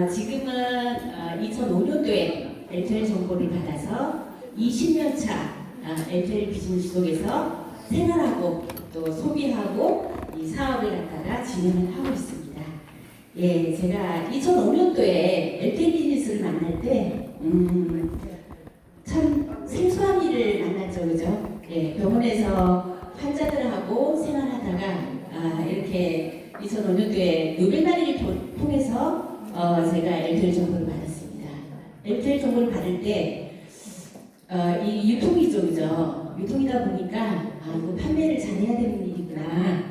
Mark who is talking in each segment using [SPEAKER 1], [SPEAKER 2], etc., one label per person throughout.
[SPEAKER 1] 지금은 2005년도에 LTL 정보를 받아서 20년 차 LTL 비즈니스 속에서 생활하고 또 소비하고 이 사업을 갖다가 진행을 하고 있습니다. 예, 제가 2005년도에 LTL 비즈니스를 만날 때 참 생소한 일을 만났죠, 그죠? 예, 병원에서 환자들하고 생활하다가 이렇게 2005년도에 노벨바리를 통해서 제가 LTL 정보를 받았습니다. LTL 정보를 받을 때 이 유통이죠, 그죠? 유통이다 보니까 이거 판매를 잘해야 되는 일이구나,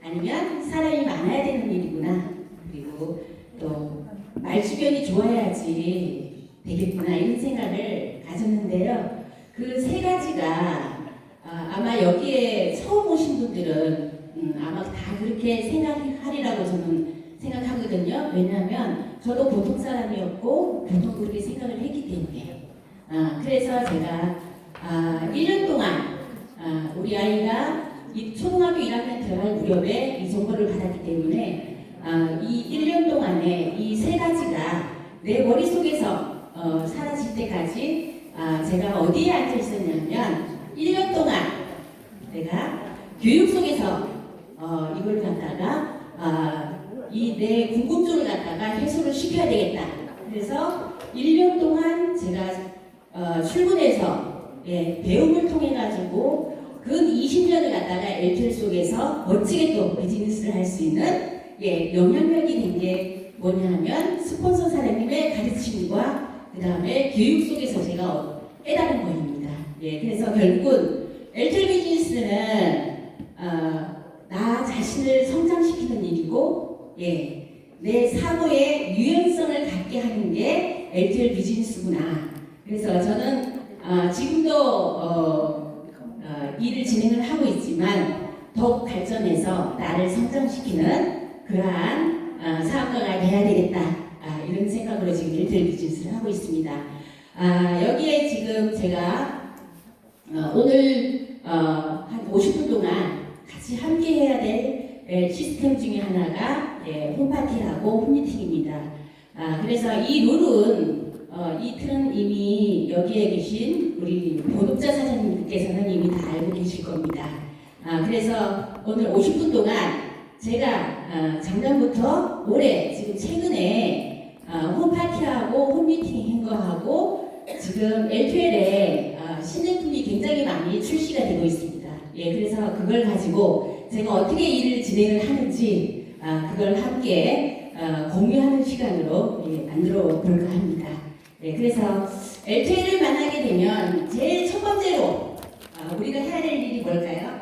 [SPEAKER 1] 아니면 사람이 많아야 되는 일이구나, 그리고 또 말주변이 좋아야지 되겠구나, 이런 생각을 가졌는데요. 그 세 가지가 아마 여기에 처음 오신 분들은 아마 다 그렇게 생각하리라고 저는 생각하거든요. 왜냐하면 저도 보통 사람이었고 보통 그렇게 생각을 했기 때문에. 그래서 제가 1년 동안 우리 아이가 초등학교 1학년 들어갈 무렵에 이 정보를 받았기 때문에 이 1년 동안에 이 세 가지가 내 머릿속에서 사라질 때까지 제가 어디에 앉아 있었냐면 1년 동안 내가 교육 속에서 이걸 갖다가 이 내 궁금증을 갖다가 해소를 시켜야 되겠다. 그래서 1년 동안 제가 출근해서 배움을 통해 가지고 근 20년을 갖다가 LTL 속에서 멋지게 또 비즈니스를 할 수 있는 영향력이 된 게 뭐냐면 스폰서 사장님의 가르침과 그 다음에 교육 속에서 제가 깨달은 것입니다. 그래서 결국은 LTL 비즈니스는 나 자신을 성장시키는 일이고, 내 사고의 유연성을 갖게 하는 게 LTL 비즈니스구나. 그래서 저는 지금도 일을 진행을 하고 있지만 더욱 발전해서 나를 성장시키는 그러한 사업가가 돼야 되겠다. 이런 생각으로 지금 LTL 비즈니스를 하고 있습니다. 여기에 지금 제가 오늘 한 50분 동안 같이 함께 해야 될 시스템 중에 하나가 홈파티하고 홈미팅입니다. 그래서 이 룰은 이 틀은 이미 여기에 계신 우리 본업자 사장님께서는 이미 다 알고 계실 겁니다. 그래서 오늘 50분 동안 제가 작년부터 올해 지금 최근에 홈파티하고 홈미팅 한 거하고 지금 LTL에 신제품이 굉장히 많이 출시가 되고 있습니다. 그래서 그걸 가지고 제가 어떻게 일을 진행을 하는지 그걸 함께 공유하는 시간으로 만들어 볼까 합니다. 그래서 LTL을 만나게 되면 제일 첫 번째로 우리가 해야 될 일이 뭘까요?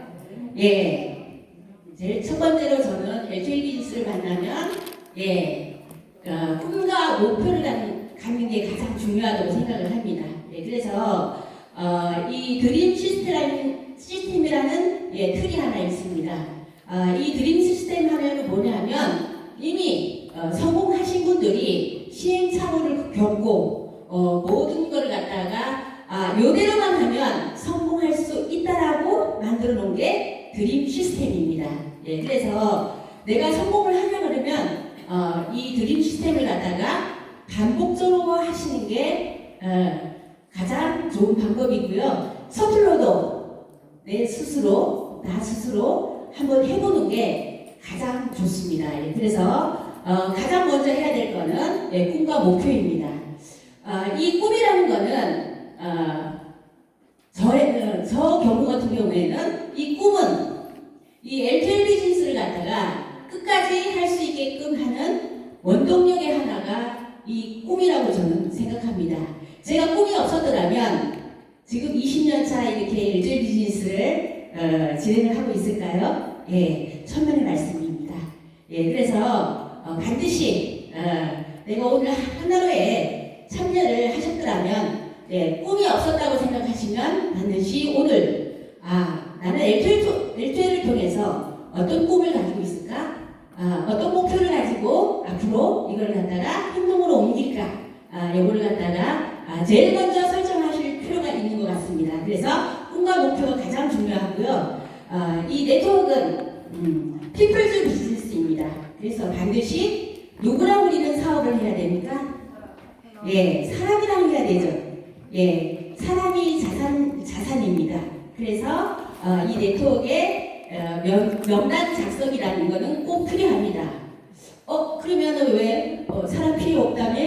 [SPEAKER 1] 제일 첫 번째로 저는 LTL 비즈니스를 만나면 꿈과 목표를 갖는 게 가장 중요하다고 생각을 합니다. 그래서 이 드림 시스템이라는 틀이 하나 있습니다. 이 드림 시스템 하면 뭐냐면 이미 성공하신 분들이 시행착오를 겪고 모든 걸 갖다가 요대로만 하면 성공할 수 있다라고 만들어 놓은 게 드림 시스템입니다. 그래서 내가 성공을 하려 그러면 이 드림 시스템을 갖다가 반복적으로 하시는 게 가장 좋은 방법이고요. 서툴러도 나 스스로 한번 해보는 게 가장 좋습니다. 그래서 가장 먼저 해야 될 거는 꿈과 목표입니다. 이 꿈이라는 거는 저 경우 같은 경우에는 이 꿈은 이 LTL 비즈니스를 갖다가 끝까지 할 수 있게끔 하는 원동력의 하나가 이 꿈이라고 저는 생각합니다. 제가 꿈이 없었더라면 지금 20년 차 이렇게 LTL 비즈니스를 진행을 하고 있을까요? 천만의 말씀입니다. 그래서 반드시 내가 오늘 하나로에 참여를 하셨더라면 꿈이 없었다고 생각하시면 반드시 오늘 나는 LTL을 통해서 어떤 꿈을 가지고 있을까? 어떤 목표를 가지고 앞으로 이걸 갖다가 행동으로 옮길까? 이걸 갖다가 제일 먼저 설정하실 필요가 있는 것 같습니다. 그래서 꿈과 목표가 가장 중요하고요. 이 네트워크는 피플즈 비즈니스입니다. 그래서 반드시 누구랑 우리는 사업을 해야 됩니까? 예, 사람이랑 해야 되죠. 예, 사람이 자산입니다. 그래서 이 네트워크에 명단 작성이라는 거는 꼭 필요합니다. 그러면은 왜 사람 필요 없다며?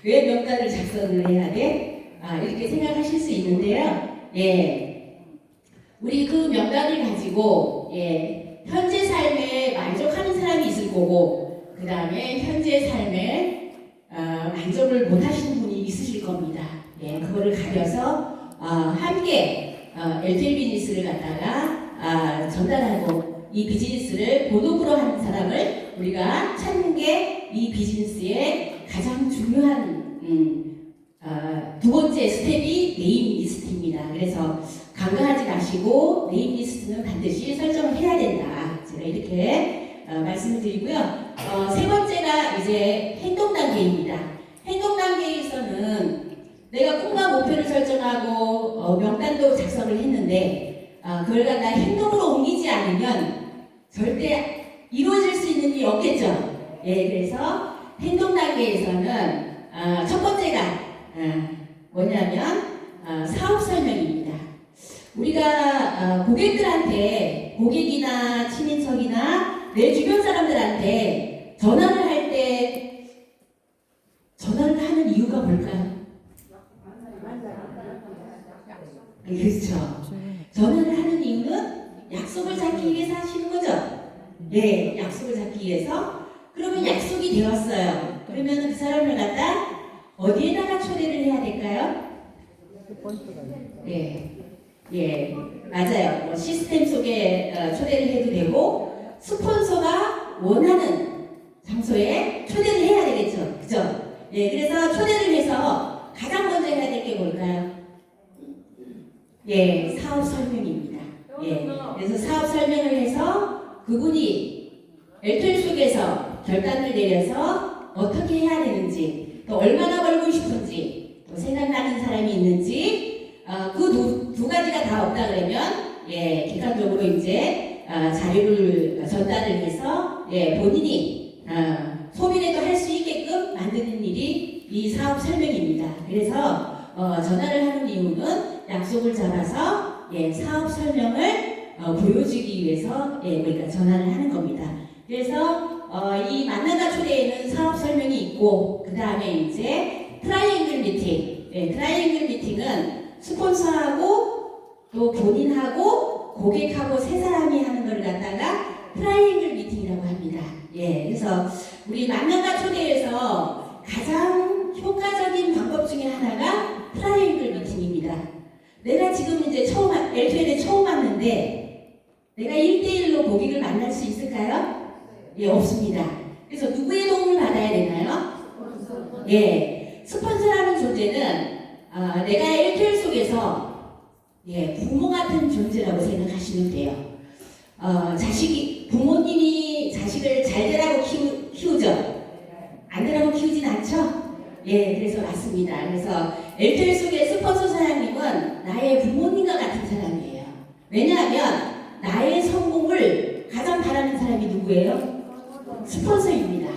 [SPEAKER 1] 왜 명단을 작성을 해야 돼? 이렇게 생각하실 수 있는데요. 예, 우리 그 명단을 가지고 예, 현재 삶에 만족하는 사람이 있을 거고, 그 다음에 현재 삶에 만족을 못 하시는 분이 있으실 겁니다. 예, 그거를 가려서 함께 LTL 비즈니스를 갖다가 전달하고 이 비즈니스를 본업으로 하는 사람을 우리가 찾는 게 이 비즈니스의 가장 중요한 두 번째 스텝이 네임 리스트입니다. 그래서 간과하지 마시고 네임 리스트는 반드시 설정을 해야 된다. 제가 이렇게 말씀을 드리고요. 세 번째가 이제 행동 단계입니다. 행동 단계에서는 내가 꿈과 목표를 설정하고 명단도 작성을 했는데 그걸 갖다 행동으로 옮기지 않으면 절대 이루어질 수 있는 일이 없겠죠. 예, 그래서 행동 단계에서는 첫 번째가 뭐냐면 사업 설명입니다. 우리가 고객들한테, 고객이나 친인척이나 내 주변 사람들한테 전화를 할 때 전화를 하는 이유가 뭘까요? 그렇죠. 전화를 하는 이유는 약속을 잡기 위해서 하시는 거죠. 예, 약속을 잡기 위해서. 그러면 약속이 되었어요. 그러면 그 사람을 갖다 어디에다가 초대를 해야 될까요? 예, 예, 맞아요. 시스템 속에 초대를 해도 되고, 스폰서가 원하는 장소에 초대를 해야 되겠죠. 그죠? 예, 그래서 초대를 해서 가장 먼저 해야 될 게 뭘까요? 예, 사업 설명입니다. 예, 그래서 사업 설명을 해서 그분이 LTL 속에서 결단을 내려서 어떻게 해야 되는지, 또 얼마나 벌고 싶은지, 또 생각나는 사람이 있는지, 그 두 가지가 다 없다 그러면 예, 객관적으로 이제 자료를 전달을 해서 예, 본인이 소비라도 할 수 있게끔 만드는 일이 이 사업 설명입니다. 그래서 전화를 하는 이유는 약속을 잡아서 예, 사업 설명을 보여주기 위해서 예, 그러니까 전화를 하는 겁니다. 그래서 이 만나다 초대에는 사업 설명이 있고, 그 다음에 이제 트라이앵글 미팅. 예, 트라이앵글 미팅은 스폰서하고 또 본인하고 고객하고 세 사람이 하는 걸 갖다가 트라이앵글 미팅이라고 합니다. 예, 그래서 우리 만나다 초대에서 가장 효과적인 방법 중에 하나가 트라이앵글 미팅입니다. 내가 지금 이제 LTL에 처음 왔는데 내가 1대1로 고객을 만날 수 있을까요? 예, 없습니다. 그래서 누구의 도움을 받아야 되나요? 예, 스폰서라는 존재는 내가 LTL 속에서 예, 부모 같은 존재라고 생각하시면 돼요. 부모님이 자식을 잘 되라고 키우죠? 안 되라고 키우진 않죠? 예, 그래서 맞습니다. 그래서 LTL 속의 스폰서 사장님은 나의 부모님과 같은 사람이에요. 왜냐하면 나의 성공을 가장 바라는 사람이 누구예요? 스폰서입니다.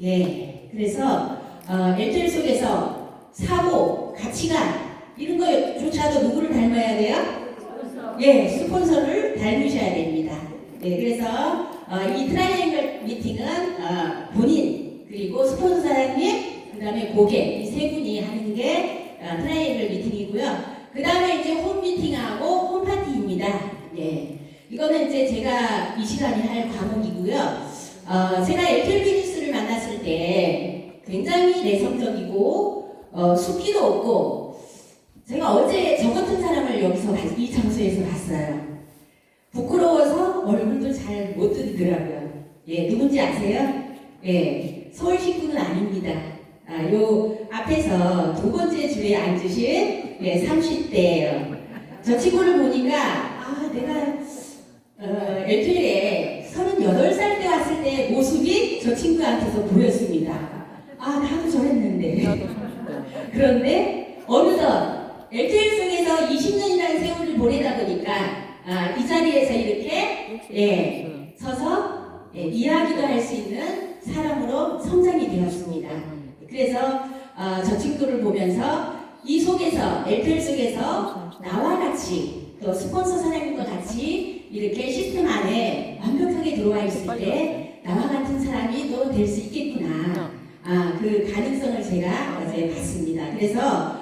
[SPEAKER 1] 예, 그래서 LTL 속에서 사고, 가치관 이런 거조차도 누구를 닮아야 돼요? 예, 스폰서를 닮으셔야 됩니다. 예, 그래서 이 트라이앵글 미팅은 본인 그리고 스폰서 사장님 그 다음에 고객 이 세 분이 하는 게 트라이앵글 미팅이고요. 그 다음에 이제 홈 미팅하고 홈 파티입니다. 예, 이거는 이제 제가 이 시간에 할 과목이고요. 제가 LTL 비즈니스를 만났을 때 굉장히 내성적이고 숙기도 없고, 제가 어제 저 같은 사람을 여기서 이 장소에서 봤어요. 부끄러워서 얼굴도 잘 못 드리더라고요. 예, 누군지 아세요? 예, 서울 식구는 아닙니다. 요 앞에서 두 번째 줄에 앉으신 예, 30대예요. 저 친구를 보니까 내가 LTL에 38살 때 왔을 때 모습이 저 친구한테서 보였습니다. 나도 저랬는데. 그런데 어느덧 LTL 속에서 20년이라는 세월을 보내다 보니까 이 자리에서 이렇게 예, 서서 예, 이야기도 할 수 있는 사람으로 성장이 되었습니다. 그래서 저 친구를 보면서 이 속에서 엘텔 속에서 나와 같이 또 스폰서 사장님과 같이 이렇게 시스템 안에 완벽하게 들어와 있을 때 나와 같은 사람이 또 될 수 있겠구나. 그 가능성을 제가 어제 봤습니다. 그래서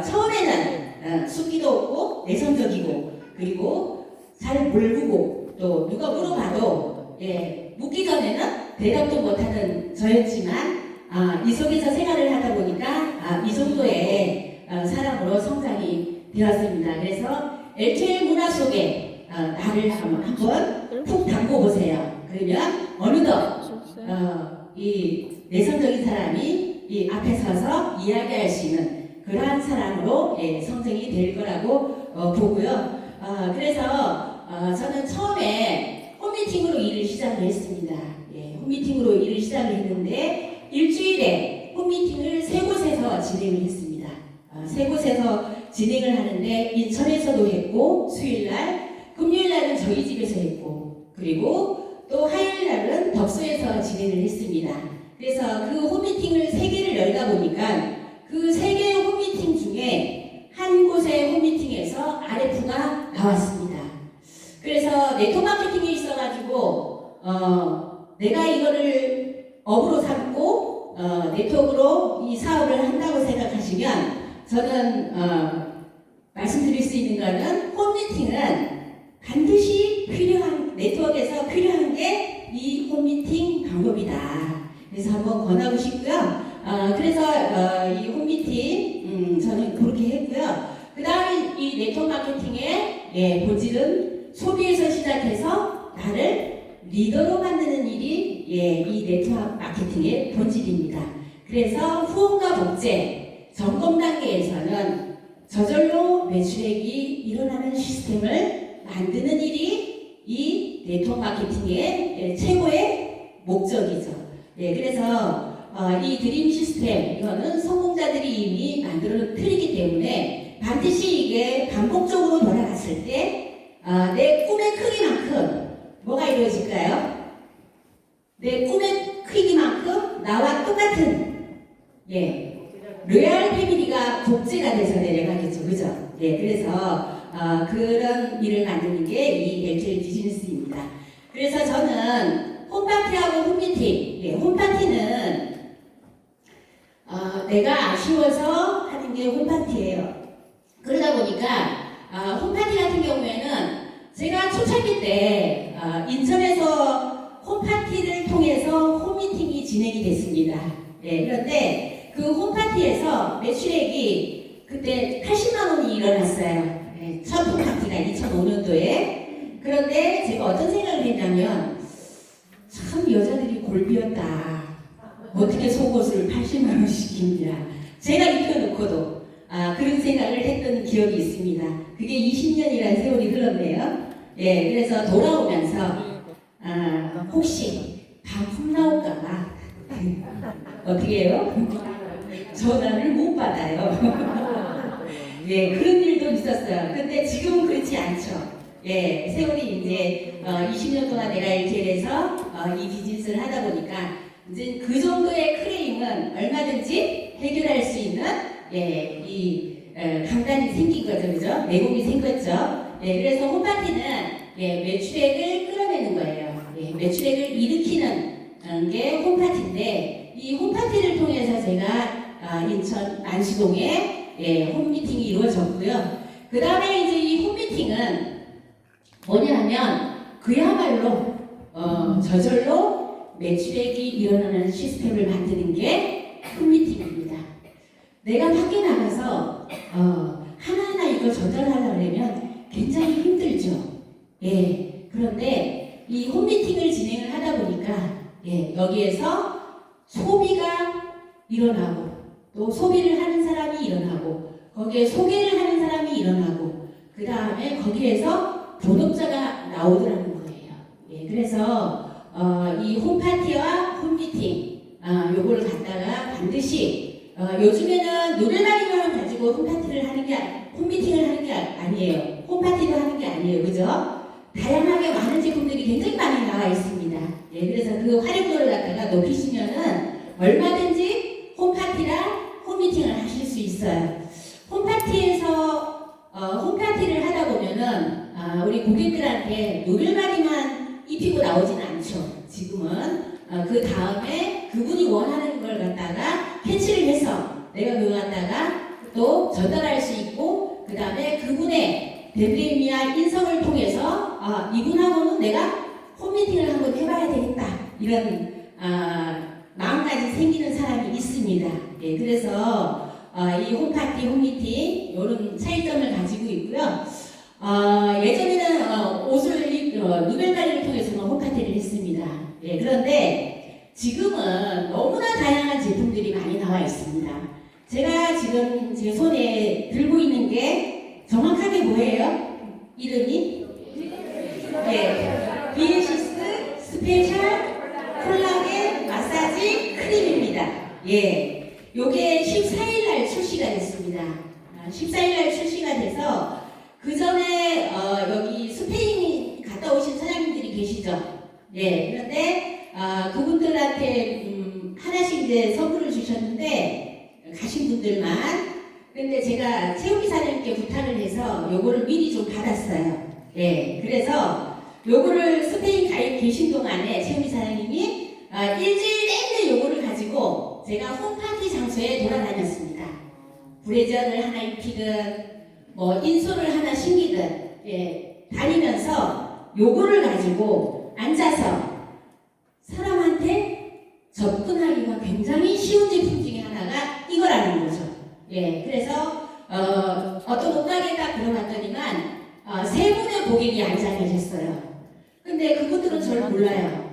[SPEAKER 1] 처음에는 숙기도 없고 내성적이고 그리고 잘 모르고 또 누가 물어봐도 묻기 전에는 대답도 못하는 저였지만 이 속에서 생활을 하다 보니까 이 정도의 사람으로 성장이 되었습니다. 그래서 엘테일 문화 속에 나를 한번 푹 담궈 보세요. 그러면 어느덧 이 내성적인 사람이 이 앞에 서서 이야기할 수 있는 그러한 사람으로 성장이 될 거라고 보고요. 그래서 저는 처음에 홈미팅으로 일을 시작을 했습니다. 홈미팅으로 일을 시작을 했는데 일주일에 홈미팅을 3곳에서 진행을 했습니다. 3곳에서 진행을 하는데 인천에서도 했고 수요일날, 금요일날은 저희 집에서 했고 그리고 또 화요일날은 덕소에서 진행을 했습니다. 그래서 그 홈미팅을 3개를 열다 보니까 그 3개의 홈미팅 중에 한 곳의 홈미팅에서 RF가 나왔습니다. 그래서 네트워크 마케팅이 있어가지고 내가 이거를 업으로 삼고 네트워크로 이 사업을 한다고 생각하시면 저는 말씀드릴 수 있는 거는 홈미팅은 반드시 필요한 네트워크에서 필요한 게 이 홈미팅 방법이다. 그래서 한번 권하고 싶고요. 그래서 이 홈미팅 저는 그렇게 했고요. 그 다음에 이 네트워크 마케팅의 본질은 소비에서 시작해서 나를 리더로 만드는 일이 이 네트워크 마케팅의 본질입니다. 그래서 후원과 복제 점검 단계에서는 저절로 매출액이 일어나는 시스템을 만드는 일이 이 네트워크 마케팅의 최고의 목적이죠. 그래서 이 드림 시스템 이거는 성공자들이 이미 만들어 틀리기 때문에 반드시 이게 반복적으로 돌아갔을 때 내 꿈의 크기만큼 뭐가 이루어질까요? 내 꿈의 크기만큼 나와 똑같은 로얄 패밀리가 복제가 돼서 내려가겠죠, 그죠? 그래서 그런 일을 만드는 게 이 엘테일 비즈니스입니다. 그래서 저는 홈파티하고 홈미팅, 홈파티는 내가 아쉬워서 하는 게 홈파티예요. 그러다 보니까 홈파티 같은 경우에는 제가 초창기 때 인천에서 홈파티를 통해서 홈미팅이 진행이 됐습니다. 그런데 그 홈파티에서 매출액이 그때 80만 원이 일어났어요. 첫 홈파티가 2005년도에. 그런데 제가 어떤 생각을 했냐면 참 여자들이 골비였다. 어떻게 속옷을 80만 원 시킵니다. 제가 입혀놓고도 그런 생각을 했던 기억이 있습니다. 그게 20년이라는 세월이 흘렀네요. 그래서 돌아오면서 혹시 반품 나올까봐 어떻게 해요? 전화를 못 받아요. 그런 일도 있었어요. 근데 지금은 그렇지 않죠. 세월이 이제 20년 동안 내가 LTL에서 이 비즈니스를 하다 보니까 이제 그 정도의 클레임은 얼마든지 해결할 수 있는 강단이 생긴 거죠, 그죠? 내공이 생겼죠. 그래서 홈파티는 매출액을 끌어내는 거예요. 매출액을 일으키는 게 홈파티인데 이 홈파티를 통해서 제가 인천 안시동에 홈미팅이 이루어졌고요. 그 다음에 이제 이 홈미팅은 뭐냐 하면 그야말로 저절로 매출액이 일어나는 시스템을 만드는 게 홈미팅입니다. 내가 밖에 나가서 하나하나 이걸 전달하려면 굉장히 힘들죠. 그런데 이 홈미팅을 진행을 하다 보니까 여기에서 소비가 일어나고 또 소비를 하는 사람이 일어나고 거기에 소개를 하는 사람이 일어나고 그 다음에 거기에서 본업자가 나오더라는 거예요. 그래서 이 홈파티와 홈미팅 요걸 갖다가 반드시 요즘에는 노벨바리만 가지고 홈미팅을 하는 게 아니에요. 홈파티도 하는 게 아니에요. 그죠? 다양하게 많은 제품들이 굉장히 많이 나와 있습니다. 예, 그래서 그 활용도를 갖다가 높이시면은 얼마든지 홈파티랑 홈미팅을 하실 수 있어요. 홈파티를 하다 보면은 우리 고객들한테 노벨바리만 입히고 나오지는 않죠. 지금은 그 다음에 그분이 원하는 걸 갖다가 캐치를 해서 내가 그거 갖다가 또 전달할 수 있고, 그 다음에 그분의 댐댐이나 인성을 통해서 이분하고는 내가 홈미팅을 한번 해봐야 되겠다, 이런 마음까지 생기는 사람이 있습니다. 예, 그래서 이 홈파티, 홈미팅 이런 차이점을 가지고 있고요. 예전에는 누벨바리를 통해서는 홈파티를 했습니다. 예, 그런데 지금은 너무나 다양한 제품들이 많이 나와 있습니다. 제가 지금 제 손에 들고 있는 게 정확하게 뭐예요? 이름이? 예, 비에시스 스페셜 콜라겐 마사지 크림입니다. 예, 요게 14일날 출시가 됐습니다. 14일날 출시가 돼서 그 전에 여기 스페인 갔다 오신 사장님들이 계시죠? 예, 그런데 그분들한테 하나씩 이제 선물을 주셨는데, 가신 분들만. 근데 제가 최우기 사장님께 부탁을 해서 요거를 미리 좀 받았어요. 예, 그래서 요거를 스페인 가 계신 동안에 최우기 사장님이 일주일 내내 요거를 가지고 제가 홈파티 장소에 돌아다녔습니다. 브래전을 하나 입히든 뭐 인솔을 하나 신기든, 예, 다니면서 요거를 가지고 앉아서 사람한테 접근하기가 굉장히 쉬운 제품 중에 하나가 이거라는 거죠. 예, 그래서 어떤 옷가게에 딱 들어갔더니만 세 분의 고객이 앉아 계셨어요. 근데 그분들은 저를 몰라요.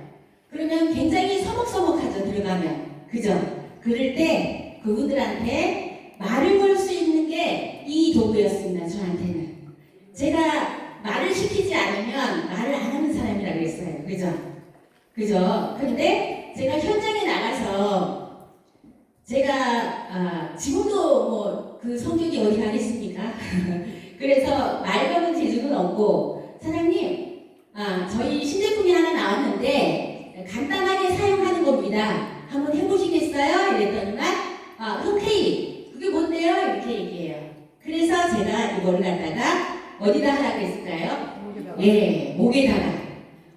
[SPEAKER 1] 그러면 굉장히 서먹서먹하죠, 들어가면. 그죠? 그럴 때 그분들한테 말을 걸 수 있는 게 이 도구였습니다, 저한테는. 제가 말을 시키지 않으면 말을 안 하는 사람이라 그랬어요. 그죠? 그죠? 근데 제가 현장에 나가서 제가 지금도 뭐 그 성격이 어디 가겠습니까? 그래서 말 거는 재주는 없고, 사장님, 저희 신제품이 하나 나왔는데 간단하게 사용하는 겁니다. 한번 해보시겠어요? 이랬더니만 흔쾌히 그게 뭔데요? 이렇게 얘기해요. 그래서 제가 이걸 갖다가 어디다 하라고 했을까요? 예, 목에다가.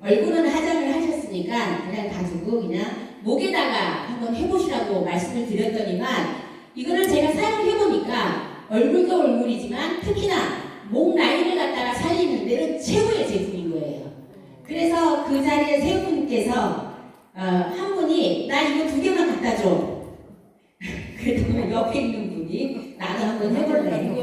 [SPEAKER 1] 얼굴은 화장을 하셨으니까 그냥 가지고 그냥 목에다가 한번 해보시라고 말씀을 드렸더니만, 이거를 제가 사용해보니까 얼굴도 얼굴이지만 특히나 목 라인을 갖다가 살리는 데는 최고의 제품인 거예요. 그래서 그 자리에 세 분께서 한 분이 나 이거 2개만 갖다 줘. 그랬더니 옆에 있는 분이 나도 한번 해볼래.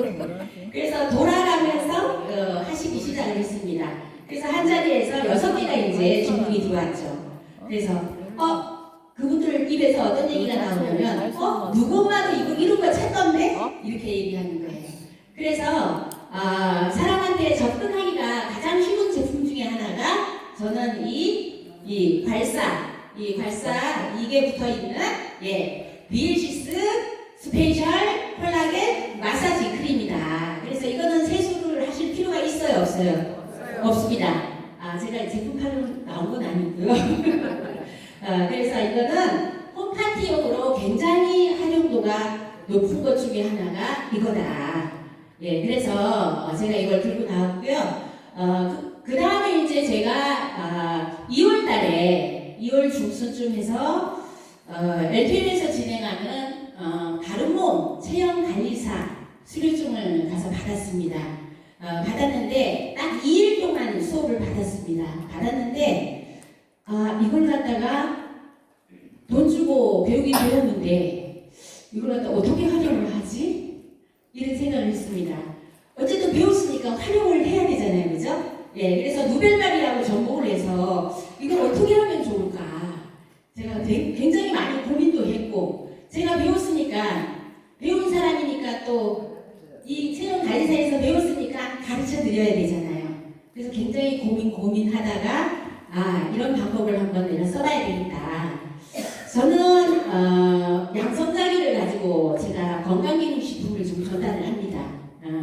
[SPEAKER 1] 그래서 돌아가면서 하시기 시작을 했습니다. 그래서 한 자리에서 6개가 이제 주문이 들어왔죠. 그래서 그분들 입에서 어떤 얘기가 나오냐면 누구 엄마도 이거 이런 거 찾던데? 이렇게 얘기하는 거예요. 그래서 사람한테 접근하기가 가장 쉬운 제품 중에 하나가 저는 이 괄사 이게 붙어있는 비엘시스 스페셜 콜라겐 마사지 크림이다. 그래서 이거는 세수를 하실 필요가 있어요, 없어요? 없습니다. 제가 제품 팔로 나온 건 아니고요. 그래서 이거는 홈파티용으로 굉장히 활용도가 높은 것 중에 하나가 이거다. 예, 그래서 제가 이걸 들고 나왔고요. 그 다음에 이제 제가 2월 달에 2월 중순쯤 해서 LTN에서 진행하는 바른몸 체형관리사 수료증을 가서 받았습니다. 받았는데 딱 2일 동안 수업을 받았습니다. 받았는데 이걸 갖다가 돈 주고 배우긴 배웠는데 이걸 갖다 어떻게 활용을 하지? 이런 생각을 했습니다. 어쨌든 배웠으니까 활용을 해야 되잖아요, 그죠? 예, 그래서 누벨바리라고 전공을 해서 이걸 어떻게 하면 좋을까? 제가 굉장히 많이 고민도 했고, 제가 배웠으니까 배운 사람이니까 또 이 체형관리사에서 배웠으니까 가르쳐 드려야 되잖아요. 그래서 굉장히 고민하다가 이런 방법을 한번 내가 써봐야 되겠다. 저는 양성자기를 가지고 제가 건강기능식품을 좀 전달을 합니다.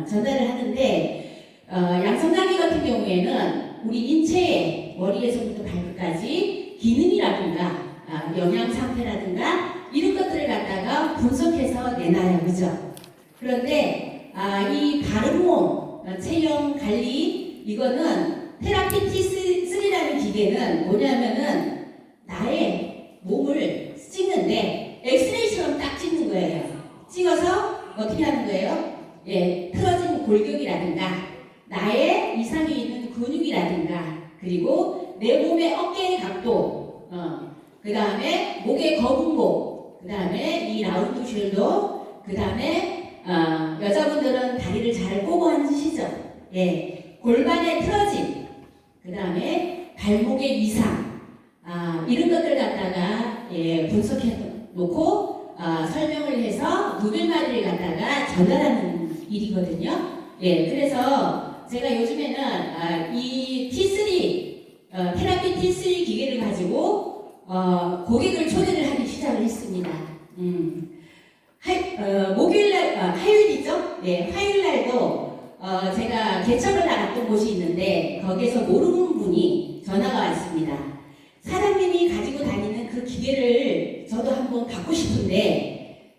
[SPEAKER 1] 전달을 하는데 양성자기 같은 경우에는 우리 인체의 머리에서부터 발끝까지 기능이라든가 영양 상태라든가 이런 것들을 갖다가 분석해서 내놔요, 그죠? 그런데 이 바른몸 체형 관리 이거는 테라피 T3라는 기계는 뭐냐면은 나의 몸을 찍는데 엑스레이처럼 딱 찍는 거예요. 찍어서 어떻게 하는 거예요? 예, 틀어진 골격이라든가 나의 이상이 있는 근육이라든가 그리고 내 몸의 어깨의 각도, 그 다음에 목의 거북목, 그 다음에 이 라운드 숄더, 그 다음에 여자분들은 다리를 잘 꼬고 앉으시죠? 예, 골반의 틀어짐, 그 다음에 발목의 이상, 이런 것들 갖다가 예, 분석해 놓고 설명을 해서 누빌마리를 갖다가 전달하는 일이거든요. 예, 그래서 제가 요즘에는 이 T3 테라피 T3 기계를 가지고 고객을 초대를 하기 시작을 했습니다. 화요일이죠? 네, 화요일날도 제가 개척을 나갔던 곳이 있는데 거기에서 모르는 분이 전화가 왔습니다. 사장님이 가지고 다니는 그 기계를 저도 한번 갖고 싶은데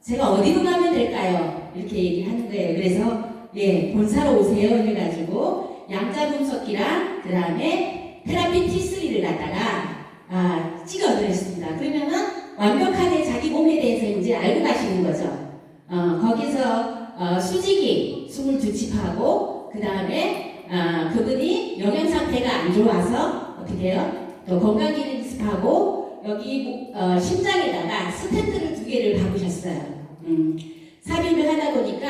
[SPEAKER 1] 제가 어디로 가면 될까요? 이렇게 얘기하는 거예요. 그래서 예, 본사로 오세요 해가지고 양자 분석기랑 그 다음에 테라피 T3를 갖다가 찍어드렸습니다. 그러면은 완벽하게 자기 몸에 대해서 이제 알고 가시는 거죠. 거기서 수직이 22칩하고 그 다음에 그분이 영양 상태가 안 좋아서 어떻게 해요? 또 건강기능 스파하고 여기 심장에다가 스텐트를 2개를 박으셨어요. 삽입을 하다 보니까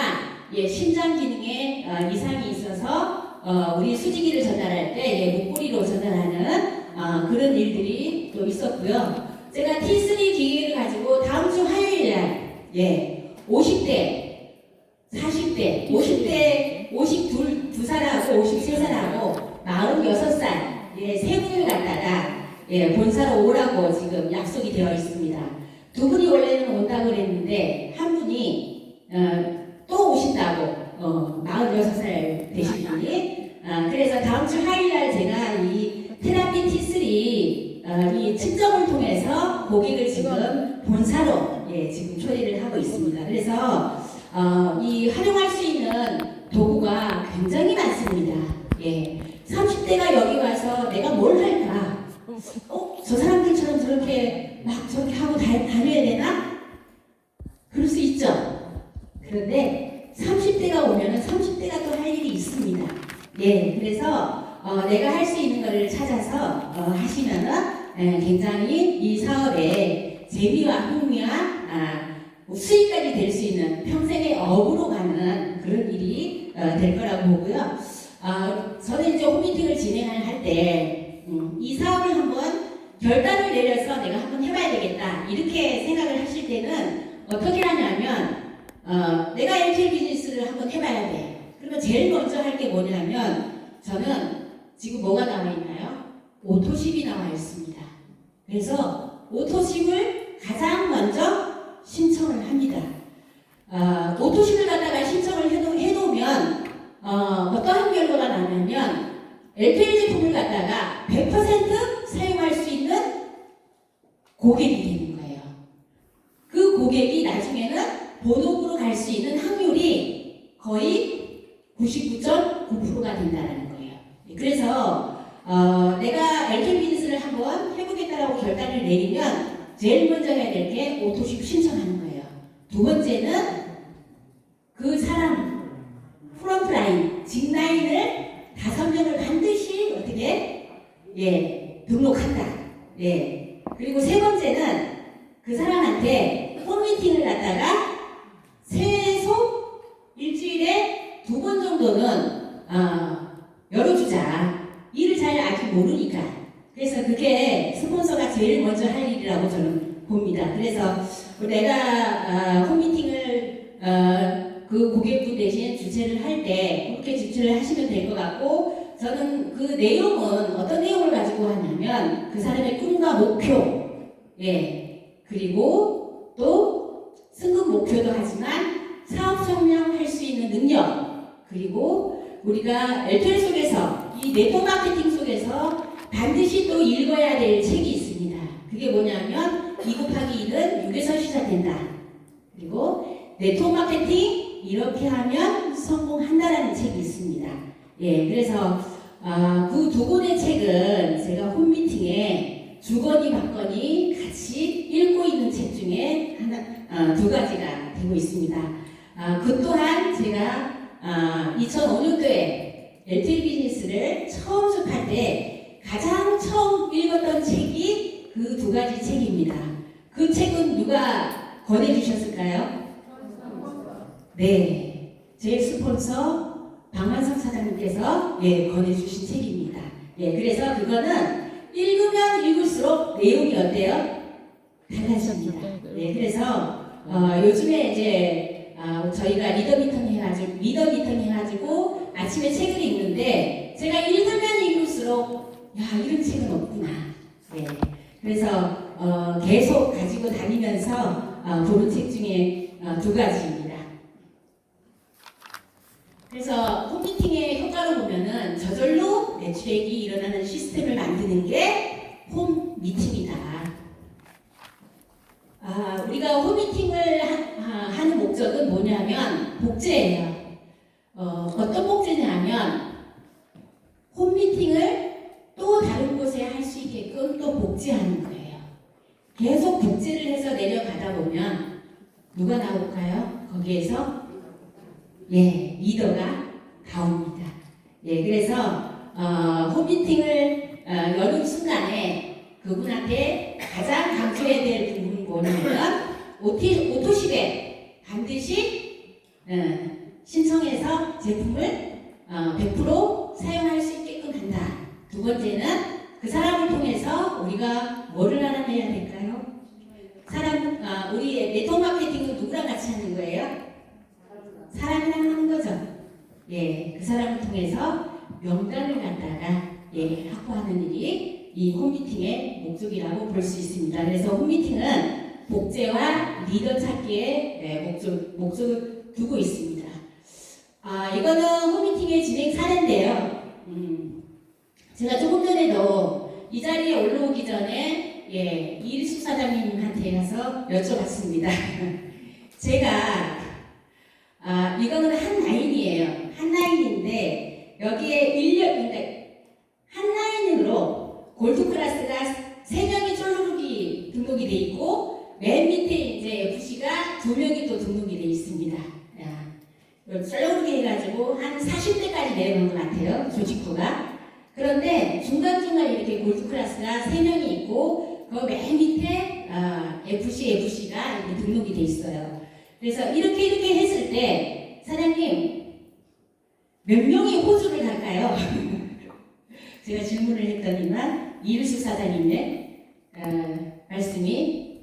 [SPEAKER 1] 예, 심장 기능에 이상이 있어서 우리 수지기를 전달할 때 예, 목걸이로 전달하는 그런 일들이 또 있었고요. 제가 T3 기계를 가지고 다음 주 화요일날 예, 50대, 40대, 50대, 52살하고 53살하고 46살 예, 세 분을 갖다가 예, 본사로 오라고 지금 약속이 되어 있습니다. 2분이 원래는 온다고 그랬는데 한 분이 또 오신다고 46살 되신 분이 그래서 다음 주 화요일날 제가 이 테라피 T3 이 측정을 통해서 고객을 지금 본사로 예, 지금 초대를 하고 있습니다. 그래서 이 활용할 수 있는 도구가 굉장히 많습니다. 예, 30대가 여기 와서 내가 뭘 할까? 저 사람들처럼 저렇게 막 저렇게 하고 다녀야 되나? 그럴 수 있죠. 그런데 30대가 오면은 30대가 또 할 일이 있습니다. 예, 그래서 내가 할 수 있는 것을 찾아서 하시면은 굉장히 이 사업에 재미와 흥미와 수익까지 될 수 있는 평생의 업으로 가는 그런 일이 될 거라고 보고요. 저는 이제 홈미팅을 진행할 때 이 사업을 한번 결단을 내려서 내가 한번 해봐야 되겠다 이렇게 생각을 하실 때는 어떻게 하냐면 내가 LTL 비즈니스를 한번 해봐야 돼. 그러면 제일 먼저 할 게 뭐냐면 저는 지금 뭐가 나와 있나요? 오토십이 나와 있습니다. 그래서 오토십을 가장 먼저 신청을 합니다. 오토십을 갖다가 신청을 해놓으면 어떠한 결과가 나냐면 LTL 제품을 갖다가 100% 사용할 수 있는 고객이 되는 거예요. 그 고객이 나중에는 본업으로 갈 수 있는 확률이 거의 99.9%가 된다는 거예요. 그래서 내가 LTL 비즈니스를 한번 해보겠다라고 결단을 내리면 제일 먼저 해야 될 게 오토십 신청하는 거예요. 두 번째는 그 사람 프론트라인, 직라인을 5명을 반드시 어떻게 예, 등록한다. 예. 그리고 세 번째는 그 사람한테 홈미팅을 갖다가 최소 일주일에 2번 정도는 열어주자. 일을 잘 아직 모르니까. 그래서 그게 스폰서가 제일 먼저 할 일이라고 저는 봅니다. 그래서 내가 홈미팅을 그 고객분 대신 주최를 할 때 그렇게 주최를 하시면 될 것 같고 저는 그 내용은 어떤 내용을 가지고 하냐면 그 사람의 꿈과 목표 예 그리고 또 승급 목표도 하지만 사업 성장할 수 있는 능력 그리고 우리가 LTL 속에서 이 네트워크 마케팅 속에서 반드시 또 읽어야 될 책이 있습니다. 그게 뭐냐면 2 곱하기 1은 6에서 시작된다. 그리고 네트워크 마케팅 이렇게 하면 성공한다라는 책이 있습니다. 예, 그래서 그 두 권의 책은 제가 홈미팅에 주거니 받거니 같이 읽고 있는 책 중에 두 가지가 되고 있습니다. 그 또한 제가 2005년도에 LTE 비즈니스를 처음 접할 때 가장 처음 읽었던 책이 그 두 가지 책입니다. 그 책은 누가 권해주셨을까요? 네, 제 스폰서 박만성 사장님께서 권해주신 책입니다. 그래서 그거는 읽으면 읽을수록 내용이 어때요? 달라집니다. 그래서 요즘에 이제 저희가 리더 미팅 해가지고 아침에 책을 읽는데 제가 읽으면 읽을수록 야 이런 책은 없구나. 그래서 계속 가지고 다니면서 보는 책 중에 두 가지입니다. 그래서 홈미팅의 효과로 보면은 저절로 매출액이 일어나는 시스템을 만드는 게 홈미팅이다. 우리가 홈미팅을 하는 목적은 뭐냐면 복제예요. 어떤 복제냐면 홈미팅을 또 다른 곳에 할 수 있게끔 또 복제하는 거예요. 계속 복제를 해서 내려가다 보면 누가 나올까요? 거기에서 리더가 나옵니다. 그래서 홈미팅을 여는 순간에 그분한테 가장 강조해야 될 부분이 뭐냐면 오토십에 반드시 신청해서 제품을 100% 사용할 수 있게끔 한다. 두 번째는 그 사람을 통해서 우리가 뭐를 알아내야 될까요? 우리의 네트워크 마케팅은 누구랑 같이 하는 거예요? 사람이랑 하는 거죠. 그 사람을 통해서 명단을 갖다가 확보하는 일이 이 홈미팅의 목적이라고 볼 수 있습니다. 그래서 홈미팅은 복제와 리더 찾기에 목적을 두고 있습니다. 이거는 홈미팅의 진행 사례인데요. 제가 조금 전에도 이 자리에 올라오기 전에 이일숙 사장님한테 가서 여쭤봤습니다. 제가 이거는 한 라인이에요. 한 라인인데 여기에 그러니까 한 라인으로 골드 클래스가 3명이 쫄르기 등록이 돼 있고 맨 밑에 이제 FC가 2명이 또 등록이 돼 있습니다. 쫄르기 해가지고 한 40대까지 내려간 것 같아요. 조직부가. 그런데 중간중간 이렇게 골드 클래스가 3명이 있고 그 맨 밑에 FC가 이렇게 등록이 돼 있어요. 그래서 이렇게 했을 때 사장님 몇 명이 호주를 갈까요? 제가 질문을 했더니만 이일숙 사장님의 말씀이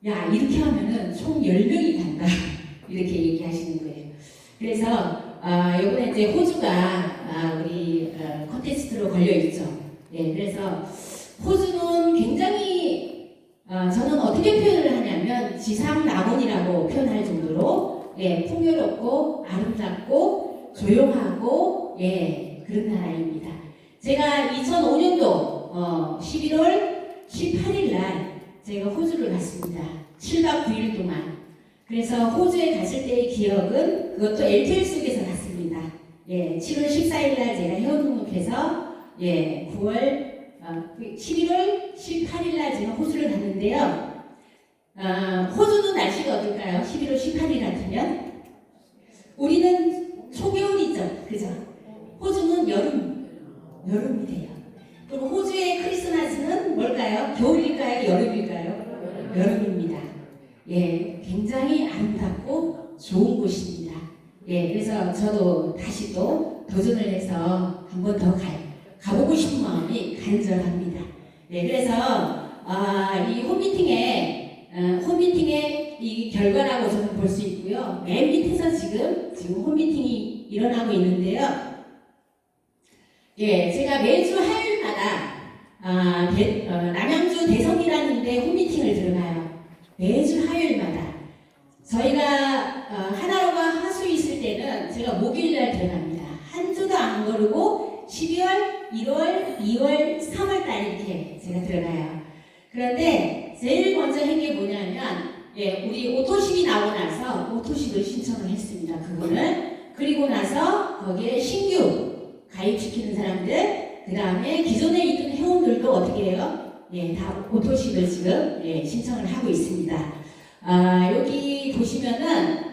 [SPEAKER 1] 야 이렇게 하면은 총 10명이 간다 이렇게 얘기하시는 거예요. 그래서 이번에 이제 호주가 우리 콘테스트로 걸려있죠. 그래서 호주는 굉장히 저는 어떻게 표현을 하냐면 지상 낙원이라고 표현할 정도로 풍요롭고 아름답고 조용하고 그런 나라입니다. 제가 2005년도 11월 18일 날 제가 호주를 갔습니다. 7박 9일 동안. 그래서 호주에 갔을 때의 기억은 그것도 LTL 속에서 갔습니다. 7월 14일 날 제가 회원 등록해서 11월 18일 날 제가 호주를 갔는데요. 호주는 날씨가 어떨까요? 11월 18일 같으면 우리는 초겨울이죠, 그죠? 호주는 여름이래요. 그럼 호주의 크리스마스는 뭘까요? 겨울일까요? 여름일까요? 여름입니다. 굉장히 아름답고 좋은 곳입니다. 그래서 저도 다시 또 도전을 해서 한 번 더 가보고 싶은 마음이 간절합니다. 그래서 이 홈미팅의 이 결과라고 저는 볼 수 있고요. 맨 밑에서 지금 홈미팅이 일어나고 있는데요. 제가 매주 화요일마다 남양주 대성이라는 데 홈미팅을 들어가요. 매주 화요일마다. 저희가 하나로가 하수 있을 때는 제가 목요일날 들어갑니다. 한 주도 안 거르고 12월 2월, 3월 달 이렇게 제가 들어가요. 그런데 제일 먼저 한 게 뭐냐면 우리 오토십이 나오고 나서 오토십을 신청을 했습니다. 그거는. 그리고 나서 거기에 신규 가입시키는 사람들, 그 다음에 기존에 있던 회원들도 어떻게 해요? 다 오토십을 지금 신청을 하고 있습니다. 여기 보시면은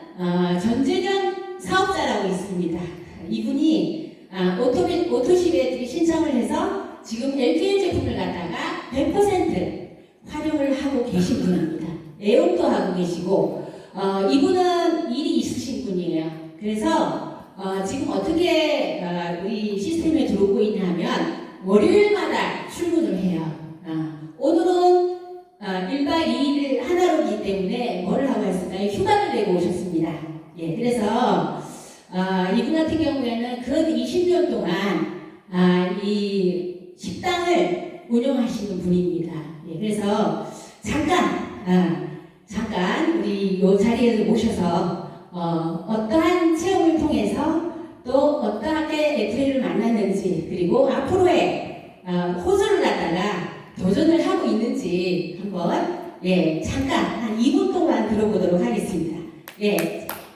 [SPEAKER 1] 전재련 사업자라고 있습니다. 이분이 오토십에 신청을 해서 지금 LPL 제품을 갖다가 100% 활용을 하고 계신 분입니다. 애용도 하고 계시고 이분은 일이 있으신 분이에요. 그래서 지금 어떻게 우리 시스템에 들어오고 있냐면 월요일마다 출근을 해요. 오늘은 1박 2일 하나로기 때문에 뭐를 하고 왔을까요? 휴가를 내고 오셨습니다. 그래서 이분 같은 경우에는 그 20년 동안 이 식당을 운영하시는 분입니다. 그래서 잠깐 우리 이 자리에 모셔서 어떠한 체험을 통해서 또 어떠하게 FA를 만났는지, 그리고 앞으로의 호소를 갖다가 도전을 하고 있는지 한번 잠깐 한 2분 동안 들어보도록 하겠습니다.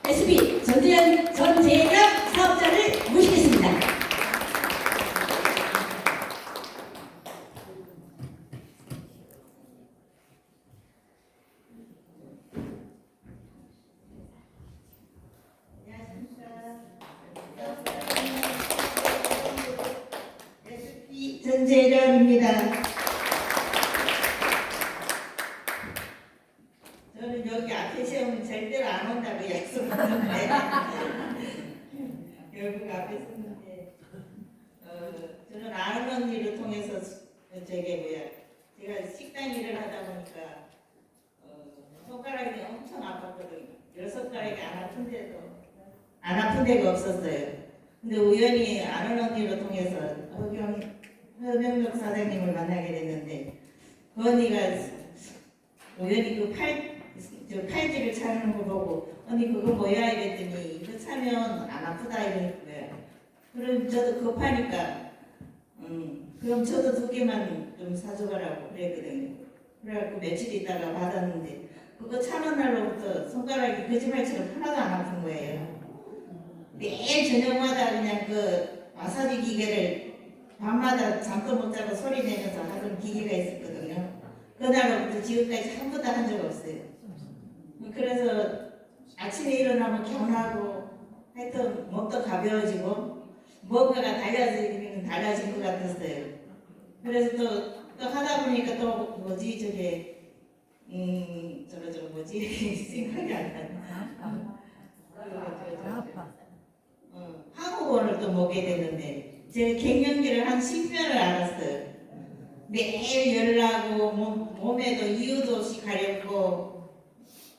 [SPEAKER 1] SB 전재련 사업자를 모시겠습니다.
[SPEAKER 2] 전재련입니다. 저는 여기 앞에 세우면 절대로 안 온다고 약속했는데 결국 앞에 섰는데 저는 아는 언니를 통해서 제가 식당 일을 하다 보니까 손가락이 엄청 아팠거든요. 여러 손가락이 안 아픈 데가 없었어요. 근데 우연히 아는 언니를 통해서 허명록 사장님을 만나게 됐는데 그 언니가 우연히 그 팔찌를 차는 거 보고 언니 그거 뭐야 이랬더니 이거 차면 안 아프다 이러는 거예요. 그럼 저도 급하니까 그럼 저도 2개만 좀 사줘가라고 그랬거든요. 그래갖고 며칠 있다가 받았는데 그거 차는 날로부터 손가락이 거짓말처럼 하나도 안 아픈 거예요. 매일 저녁마다 그냥 그 마사지 기계를 밤마다 잠도 못 자고 소리 내면서 하던 기계가 있었거든요. 그날부터 지금까지 한 번도 한 적 없어요. 그래서 아침에 일어나면 개운하고 하여튼 몸도 가벼워지고 뭔가가 달라진 것 같았어요. 그래서 또 하다 보니까 또 뭐지 저거 뭐지 생각이 안 나네. 한국어를 또 먹게 됐는데 제가 갱년기를 한 10년을 알았어요. 매일 열나고 몸에도 이유도 없이 가렵고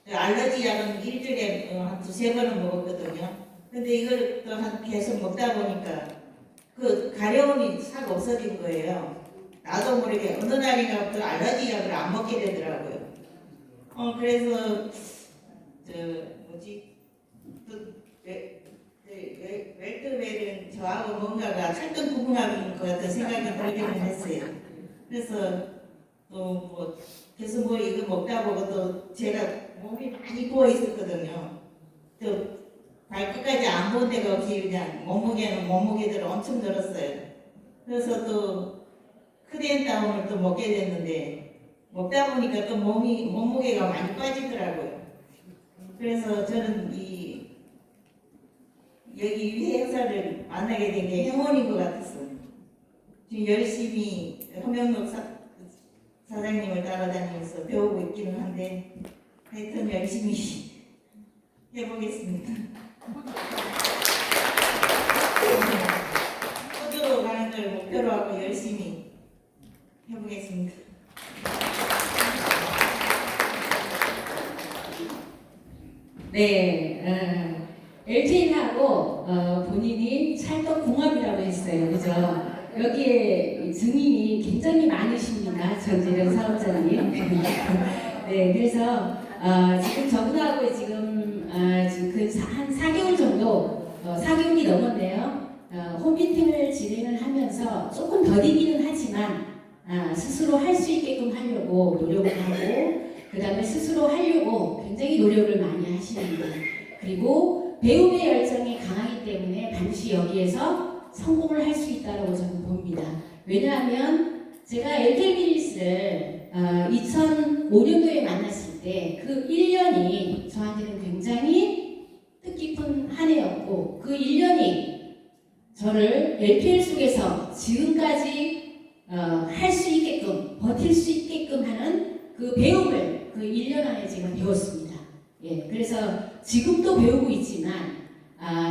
[SPEAKER 2] 알러지 약은 일주일에 한 2-3번은 먹었거든요. 근데 이걸 또 계속 먹다 보니까 그 가려움이 싹 없어진 거예요. 나도 모르게 어느 날인가 그 알러지 약을 안 먹게 되더라고요. 그래서 웰트웰은 저하고 뭔가가 찰떡 구분하는 것 같은 생각이 들기는 했어요. 그래서 그래서 이거 먹다 보고 또 제가 몸이 많이 부어 있었거든요. 또 발끝까지 안 부은 데가 없이 그냥 몸무게대로 엄청 늘었어요. 그래서 또 크리엔다운을 또 먹게 됐는데 먹다 보니까 또 몸무게가 많이 빠지더라고요. 그래서 저는 여기 회사를 만나게 된 게 행운인 것 같았어요. 지금 열심히 허명록 사장님을 따라다니면서 배우고 있기는 한데 하여튼 열심히 해보겠습니다. 호주로 가는 걸 목표로 하고 열심히 해보겠습니다.
[SPEAKER 1] LTE하고 본인이 찰떡궁합이라고 했어요. 그죠? 여기에 증인이 굉장히 많으십니다. 전재련 사업자님. 그래서 지금 저분하고 지금 한 4개월 정도, 4개월이 넘었네요. 홈미팅을 진행을 하면서 조금 더디기는 하지만 스스로 할 수 있게끔 하려고 노력을 하고 그 다음에 스스로 하려고 굉장히 노력을 많이 하십니다. 그리고 배움의 열정이 강하기 때문에 반드시 여기에서 성공을 할 수 있다고 저는 봅니다. 왜냐하면 제가 엘텔미리스를 2005년도에 만났을 때 그 1년이 저한테는 굉장히 뜻깊은 한 해였고 그 1년이 저를 LPL 속에서 지금까지 할 수 있게끔 버틸 수 있게끔 하는 그 배움을 그 1년 안에 제가 배웠습니다. 예, 그래서 지금도 배우고 있지만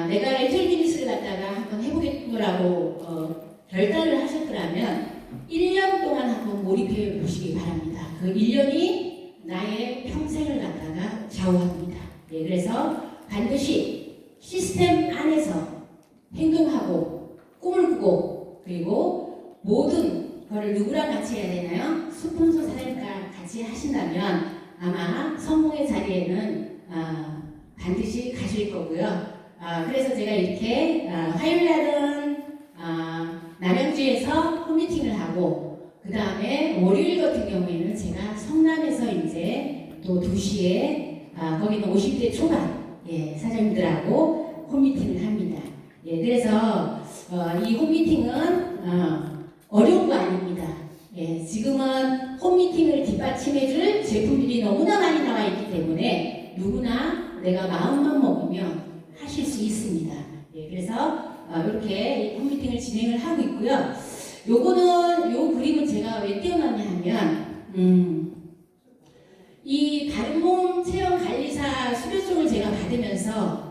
[SPEAKER 1] 내가 LPL 갖다가 한번 해보겠노라고 결단을 하셨더라면 1년 동안 한번 몰입해 보시기 바랍니다. 그 1년이 나의 평생을 갖다가 좌우합니다. 예, 그래서 반드시 시스템 안에서 행동하고 꿈을 꾸고 그리고 모든 거를 누구랑 같이 해야 되나요? 스폰서 사장님과 같이 하신다면 아마 성공의 자리에는 반드시 가실 거고요. 그래서 제가 이렇게 화요일날은 남양주에서 홈미팅을 하고 그 다음에 월요일 같은 경우에는 제가 성남에서 이제 또 2시에 거기는 50대 초반 사장님들하고 홈미팅을 합니다. 예, 그래서 이 홈미팅은 어려운 거 아닙니다. 예, 지금은 홈미팅을 뒷받침해줄 제품들이 너무나 많이 나와 있기 때문에 누구나 내가 마음만 먹으면 하실 수 있습니다. 예, 그래서 이렇게 홈미팅을 진행을 하고 있고요. 요거는 요 그림은 제가 왜 띄워놨냐 하면 이 다른몸 체형관리사 수료증을 제가 받으면서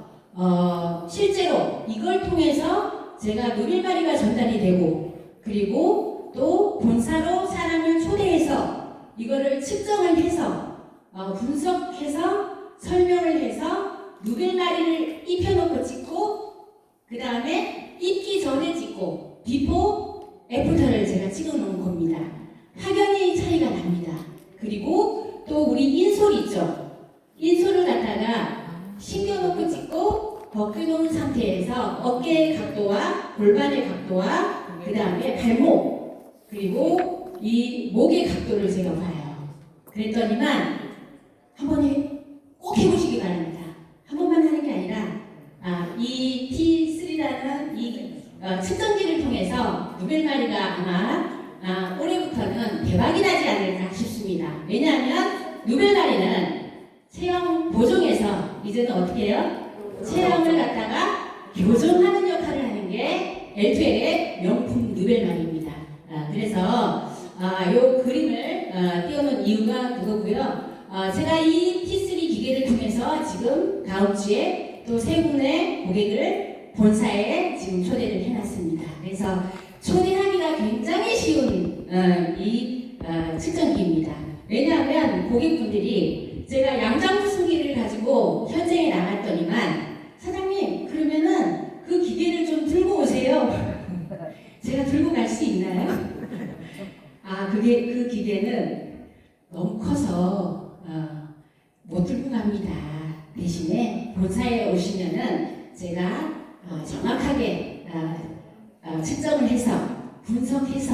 [SPEAKER 1] 실제로 이걸 통해서 제가 노벨바리가 전달이 되고 그리고 또 본사로 사람을 초대해서 이거를 측정을 해서 분석해서 설명을 해서 노벨바리를 입혀놓고 찍고 그 다음에 입기 전에 찍고 비포 애프터를 제가 찍어놓은 겁니다. 확연히 차이가 납니다. 그리고 또 우리 인솔 있죠? 인솔을 갖다가 신겨놓고 찍고 벗겨놓은 상태에서 어깨의 각도와 골반의 각도와 그 다음에 발목 그리고 이 목의 각도를 제가 봐요. 그랬더니만 한 번에 꼭 해보시기 바랍니다. 한 번만 하는 게 아니라 이 T3라는 이 측정기를 통해서 노벨바리가 아마 올해부터는 대박이 나지 않을까 싶습니다. 왜냐하면 노벨바리는 체형 보정에서 이제는 어떻게 해요? 체형을 갖다가 교정하는 역할을 하는 게 L2L의 명품 노벨바리입니다. 그래서 이 그림을 띄워놓은 이유가 그거고요. 제가 이 T3 기계를 통해서 지금 다음 주에 또 세 분의 고객을 본사에 지금 초대를 해놨습니다. 그래서 초대하기가 굉장히 쉬운 이 측정기입니다. 왜냐하면 고객분들이 제가 양장부승기를 가지고 현장에 나갔더니만 사장님 그러면은 그 기계를 좀 들고 오세요. 제가 들고 갈 수 있나요? 그 기계는 너무 커서 못 들고 갑니다. 대신에 본사에 오시면은 제가 정확하게 측정을 해서 분석해서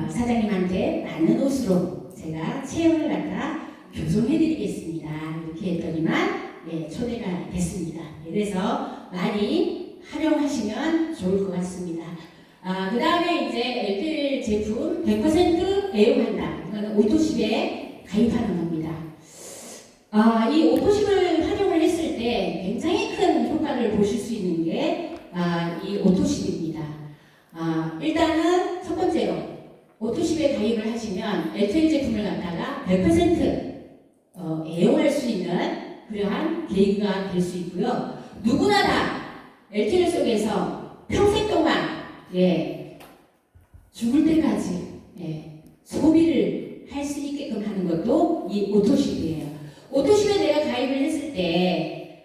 [SPEAKER 1] 사장님한테 맞는 옷으로 제가 체형을 갖다 교정해드리겠습니다. 이렇게 했더니만 초대가 됐습니다. 그래서 많이 활용하시면 좋을 것 같습니다. 그 다음에 이제 LPL 제품 100% 애용한다. 이거는 오토십에 가입하는 겁니다. 이 오토십을 활용을 했을 때 굉장히 큰 효과를 보실 수 있는 게 이 오토십입니다. 일단은 첫 번째로 오토십에 가입을 하시면 LTL 제품을 갖다가 100% 애용할 수 있는 그러한 계기가 될 수 있고요. 누구나 다 LTL 속에서 평생 동안 죽을 때까지 소비를 할 수 있게끔 하는 것도 이 오토십이에요. 오토십에 내가 가입을 했을 때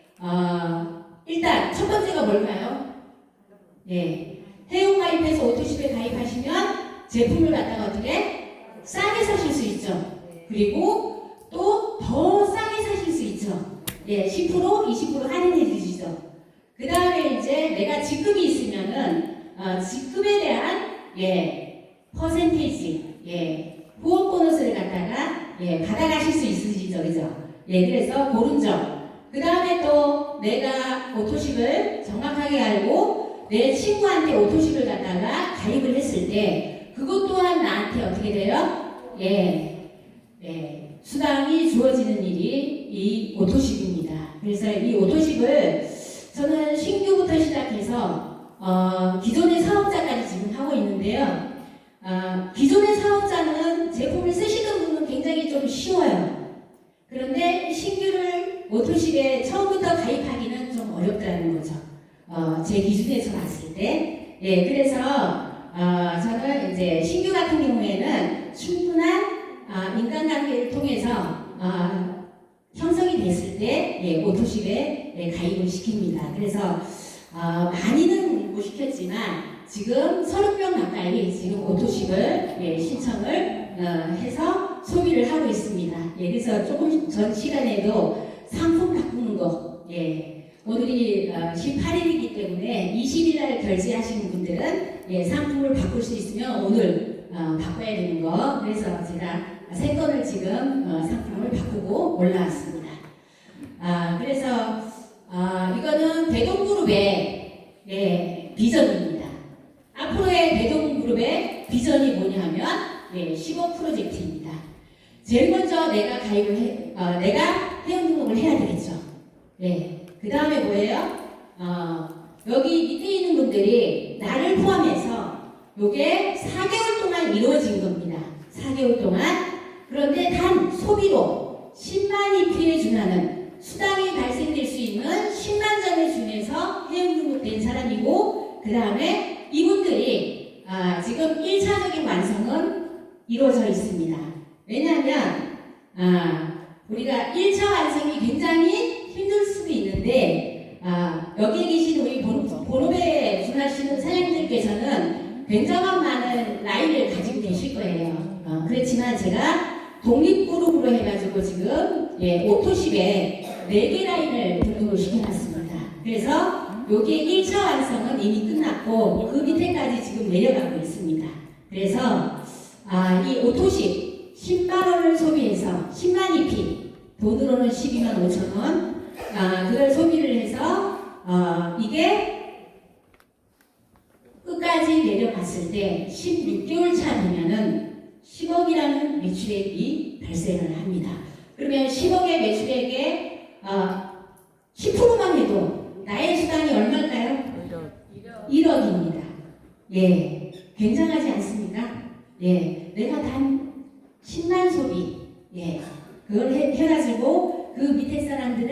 [SPEAKER 1] 일단 첫 번째가 뭘까요? 회원 가입해서 오토십에 가입하시면 제품을 갖다가 어떻게 싸게 사실 수 있죠. 그리고 또 더 싸게 사실 수 있죠. 10% 20% 할인해 주시죠. 그 다음에 이제 이제 내가 직급이 있으면은 직급에 대한 퍼센테이지 후원 보너스를 갖다가 받아가실 수 있으시죠, 그죠? 그래서 그런 점. 그 다음에 또 내가 오토식을 정확하게 알고 내 친구한테 오토식을 갖다가 가입을 했을 때 그것 또한 나한테 어떻게 돼요? 수당이 주어지는 일이 이 오토식입니다. 그래서 이 오토식을 저는 신규부터 시작해서 기존의 사업자까지 지금 하고 있는데요. 기존의 사업자는 제품을 쓰시는 분은 굉장히 좀 쉬워요. 그런데 신규를 오토식에 처음부터 가입하기는 좀 어렵다는 거죠. 제 기준에서 봤을 때. 그래서 저는 이제 신규 같은 경우에는 충분한 인간관계를 통해서 형성이 됐을 때 오토식에 가입을 시킵니다. 그래서 많이는 못 시켰지만 지금 30명 가까이 지금 오토식을 신청을 해서 소비를 하고 있습니다. 그래서 조금 전 시간에도 상품 바꾸는 거 오늘이 18일이기 때문에 20일 날 결제하시는 분들은 상품을 바꿀 수 있으면 오늘 바꿔야 되는 거. 그래서 제가 3건을 지금 상품을 바꾸고 올라왔습니다. 그래서 이거는 대동그룹의 비전입니다. 앞으로의 대동그룹의 비전이 뭐냐면 15 프로젝트입니다. 제일 먼저 내가 내가 회원 등록을 해야 되겠죠. 그 다음에 뭐예요? 여기 밑에 있는 분들이 나를 포함해서 요게 4개월 동안 이루어진 겁니다. 4개월 동안. 그런데 단 소비로 10만 EP에 준하는 수당이 발생될 수 있는 10만 점에 준해서 회원 등록된 사람이고, 그 다음에 이분들이 지금 1차적인 완성은 이루어져 있습니다. 왜냐하면 우리가 1차 완성이 굉장히 힘들 수도 있는데 여기에 계신 우리 본업에 준하시는 사장님들께서는 굉장한 많은 라인을 가지고 계실 거예요. 그렇지만 제가 독립그룹으로 해가지고 지금 오토십에 4개 라인을 등록을 시켜놨습니다. 그래서 여기에 1차 완성은 이미 끝났고 그 밑에까지 지금 내려가고 있습니다. 그래서 이 오토십 10만원을 소비해서 10만 EP, 돈으로는 12만 5천원, 그걸 소비를 해서 이게 끝까지 내려갔을 때 16개월 차 되면은 10억이라는 매출액이 발생을 합니다. 그러면 10억의 매출액에 10%만 해도 나의 수당이 얼마일까요? 1억입니다. 굉장하지 않습니까? 내가 단 10만 소비, 그걸 해가지고 그 밑에 사람들을,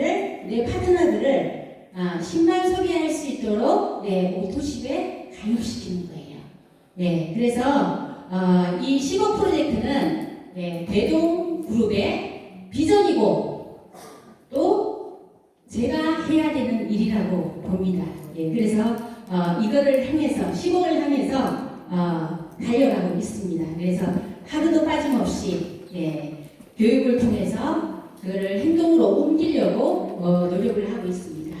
[SPEAKER 1] 내 파트너들을 10만 소비할 수 있도록 오토십에 가입시키는 거예요. 그래서 이 15 프로젝트는 대동그룹의 비전이고 또 제가 해야 되는 일이라고 봅니다. 그래서 이거를 향해서 15를 향해서 달려가고 있습니다. 그래서 하루도 빠짐없이 교육을 통해서 그거를 행동으로 옮기려고 노력을 하고 있습니다.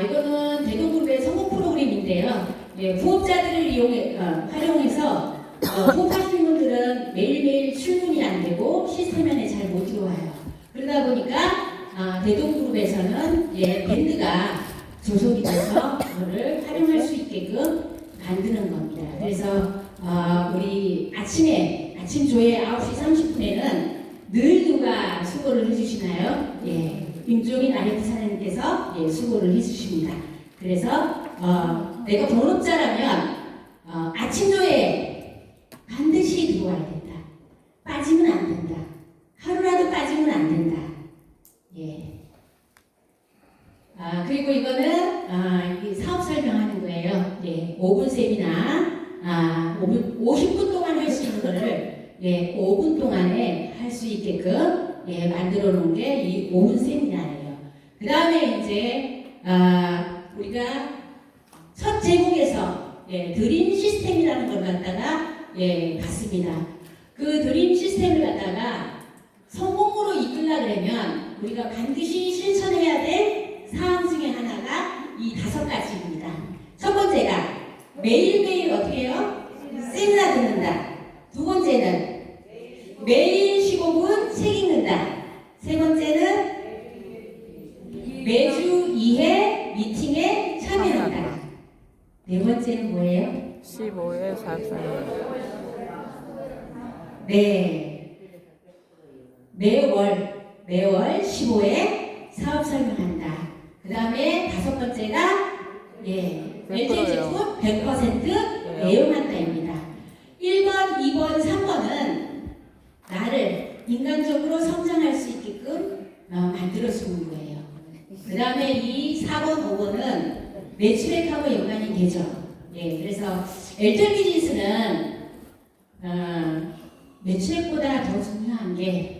[SPEAKER 1] 이거는 대동그룹의 성공 프로그램인데요. 부업자들을 활용해서 부업하시는 분들은 매일매일 출근이 안 되고 시스템 안에 잘 못 들어와요. 그러다 보니까 대동그룹에서는 밴드가 조속이 돼서 그거를 활용할 수 있게끔 만드는 겁니다. 그래서 우리 아침 조회 9시 30분에는 늘 누가 수고를 해주시나요? 임종인 아이트 사장님께서 수고를 해주십니다. 그래서 내가 본업자라면 아침 조회에 반드시 들어와야 된다. 빠지면 안 된다. 하루라도 빠지면 안 된다. 그리고 이거는 이 사업 설명하는 거예요. 5분 세미나 50분 동안 할 수 있는 거를 5분 동안에 할 수 있게끔 만들어 놓은 게 이 5분 세미나예요. 그 다음에 이제 우리가 첫 제목에서 드림 시스템이라는 걸 갖다가 봤습니다. 그 드림 시스템을 갖다가 성공으로 이끌려면 우리가 반드시 실천해야 될 사항 중에 하나가 5가지입니다. 첫 번째가 매일매일 어떻게 해요? 세미나 듣는다. 두 번째는 매일 15분 책 읽는다. 세 번째는 매주 2회 미팅에 참여한다. 네 번째는 뭐예요?
[SPEAKER 3] 15회 사업설명.
[SPEAKER 1] 네. 매월 15회 사업 설명한다. 그 다음에 5번째가 LTE 제품 100% 애용한다입니다. 1번, 2번, 3번은 나를 인간적으로 성장할 수 있게끔 만들어주는 거예요. 그 다음에 이 4번, 5번은 매출액하고 연관이 되죠. 그래서 LTE 비즈니스는 매출액보다 더 중요한 게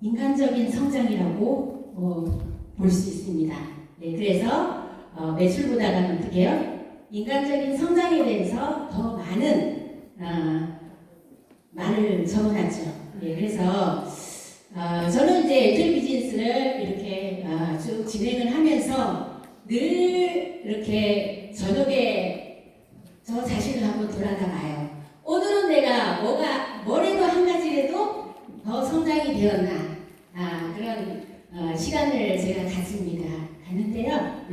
[SPEAKER 1] 인간적인 성장이라고 볼 수 있습니다. 그래서 매출보다는 어떻게 해요? 인간적인 성장에 대해서 더 많은 말을 적어놨죠. 그래서 저는 이제 LTE 비즈니스를 이렇게 쭉 진행을 하면서 늘 이렇게 저녁에 저 자신을 한번 돌아다봐요. 오늘은 내가 뭘 해도 한 가지라도 더 성장이 되었나 그런 시간을 제가 갖는데요.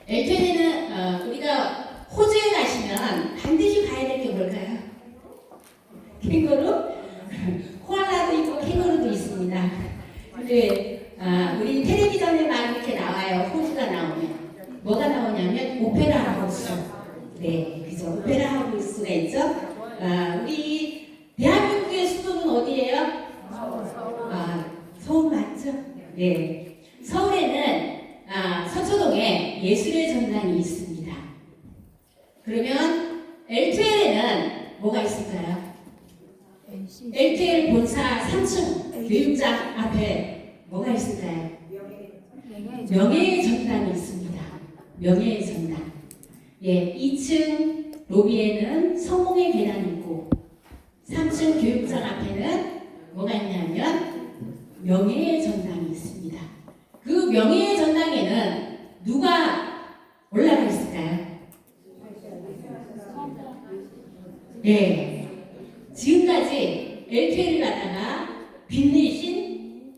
[SPEAKER 1] LTE는 우리가 호주에 가시면 반드시 봐야 될 게 뭘까요? 캥거루? 코알라도 있고 캥거루도 있습니다. 근데 우리 텔레비전에 막 이렇게 나와요. 호주가 나오면 뭐가 나오냐면 오페라 하우스. 그죠? 오페라 하우스가 있죠. 우리 대한민국의 수도는 어디예요? 서울 맞죠? 서울에는 서초동에 예술의 전당이 있습니다. 그러면 LTL에는 뭐가 있을까요? LTL 본사 3층 교육장 앞에 뭐가 있을까요? 명예의 전당이 있습니다. 명예의 전당. 2층 로비에는 성공의 계단이 있고 3층 교육장 앞에는 뭐가 있냐면 명예의 전당이 있습니다. 그 명예의 전당에는 누가 올라가 있을까요? 지금까지 LTE를 갖다가 빛내신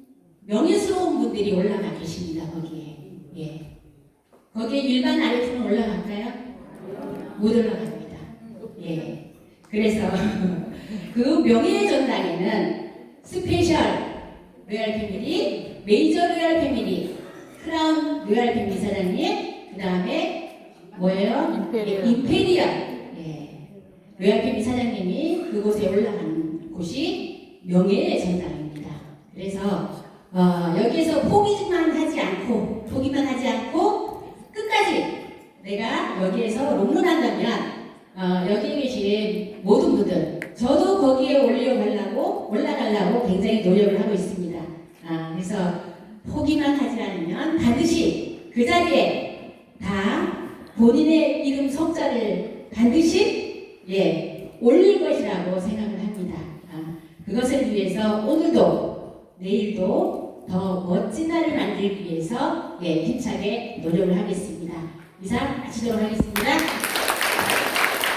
[SPEAKER 1] 명예스러운 분들이 올라가 계십니다. 거기에 일반 RF는 올라갈까요? 못 올라갑니다. 그래서 그 명예의 전당에는 스페셜 로얄 패밀리, 메이저 로얄 패밀리, 크라운 로얄 패밀리 사장님, 그 다음에 뭐예요? 임페리얼 로얄 패밀리 사장님이 그곳에 올라가는 곳이 명예의 전당입니다. 그래서 여기에서 포기만 하지 않고 끝까지 내가 여기에서 롱런한다면 여기 계신 모든 분들 저도 거기에 올라가려고 굉장히 노력을 하고 있습니다. 그래서 포기만 하지 않으면 반드시 그 자리에 다 본인의 이름 성자를 반드시 올릴 것이라고 생각을 합니다. 그것을 위해서 오늘도 내일도 더 멋진 날을 만들기 위해서 힘차게 노력을 하겠습니다. 이상 마치도록 하겠습니다.